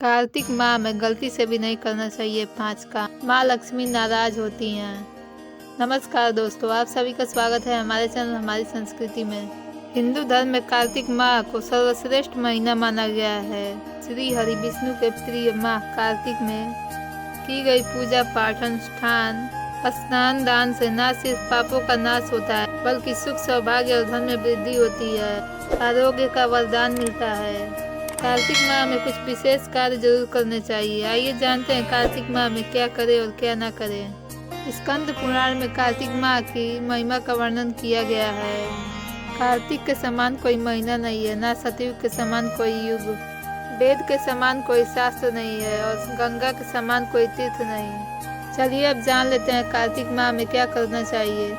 कार्तिक माह में गलती से भी नहीं करना चाहिए 5 काम। माँ लक्ष्मी नाराज होती हैं। नमस्कार दोस्तों, आप सभी का स्वागत है हमारे चैनल हमारी संस्कृति में। हिंदू धर्म में कार्तिक माह को सर्वश्रेष्ठ महीना माना गया है। श्री हरि विष्णु के प्रिय माह कार्तिक में की गई पूजा पाठ अनुष्ठान स्नान दान से न सिर्फ पापों का नाश होता है बल्कि सुख सौभाग्य और धन में वृद्धि होती है, आरोग्य का वरदान मिलता है। कार्तिक माह में कुछ विशेष कार्य जरूर करने चाहिए। आइए जानते हैं कार्तिक माह में क्या करें और क्या ना करें। स्कंद पुराण में कार्तिक माह की महिमा का वर्णन किया गया है। कार्तिक के समान कोई महीना नहीं है, न सतयुग के समान कोई युग, वेद के समान कोई शास्त्र नहीं है और गंगा के समान कोई तीर्थ नहीं। चलिए अब जान लेते हैं कार्तिक माह में क्या करना चाहिए।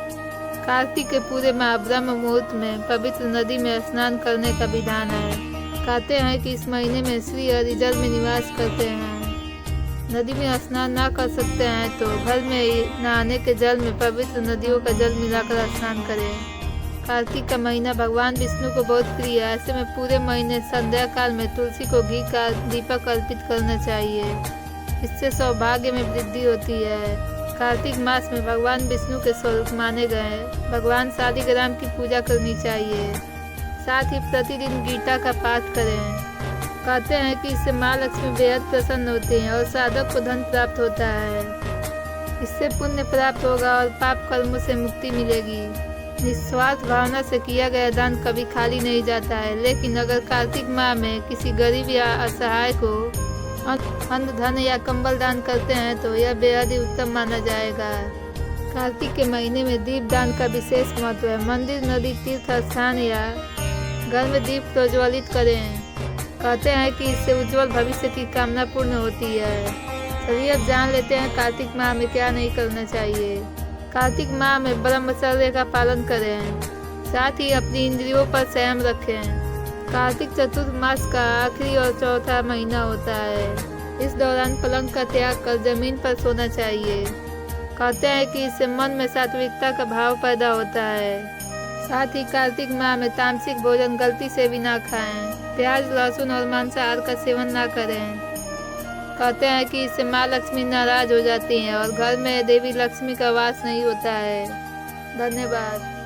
कार्तिक के पूरे माह ब्रह्म मुहूर्त में पवित्र नदी में स्नान करने का विधान है। कहते हैं कि इस महीने में श्री हरि जल में निवास करते हैं। नदी में स्नान ना कर सकते हैं तो घर में नहाने के जल में पवित्र नदियों का जल मिलाकर स्नान करें। कार्तिक का महीना भगवान विष्णु को बहुत प्रिय है। ऐसे में पूरे महीने संध्या काल में तुलसी को घी का दीपक अर्पित करना चाहिए। इससे सौभाग्य में वृद्धि होती है। कार्तिक मास में भगवान विष्णु के स्वरूप माने गए भगवान शालिग्राम की पूजा करनी चाहिए। साथ ही प्रतिदिन गीता का पाठ करें। कहते हैं कि इससे माँ लक्ष्मी बेहद प्रसन्न होती हैं और साधक को धन प्राप्त होता है। इससे पुण्य प्राप्त होगा और पाप कर्मों से मुक्ति मिलेगी। निस्वार्थ भावना से किया गया दान कभी खाली नहीं जाता है, लेकिन अगर कार्तिक माह में किसी गरीब या असहाय को अन्न धन या कंबल दान करते हैं तो यह बेहद ही उत्तम माना जाएगा। कार्तिक के महीने में दीप दान का विशेष महत्व है। मंदिर, नदी, तीर्थ स्थान या घर में दीप प्रज्वलित करें। कहते हैं कि इससे उज्जवल भविष्य की कामना पूर्ण होती है। चलिए अब जान लेते हैं कार्तिक माह में क्या नहीं करना चाहिए। कार्तिक माह में ब्रह्मचर्य का पालन करें, साथ ही अपनी इंद्रियों पर संयम रखें। कार्तिक चतुर्मास का आखिरी और चौथा महीना होता है। इस दौरान पलंग का त्याग कर जमीन पर सोना चाहिए। कहते हैं कि इससे मन में सात्विकता का भाव पैदा होता है। साथ ही कार्तिक माह में तामसिक भोजन गलती से भी ना खाएं। प्याज, लहसुन और मांसाहार का सेवन ना करें। कहते हैं कि इससे माँ लक्ष्मी नाराज हो जाती हैं और घर में देवी लक्ष्मी का वास नहीं होता है। धन्यवाद।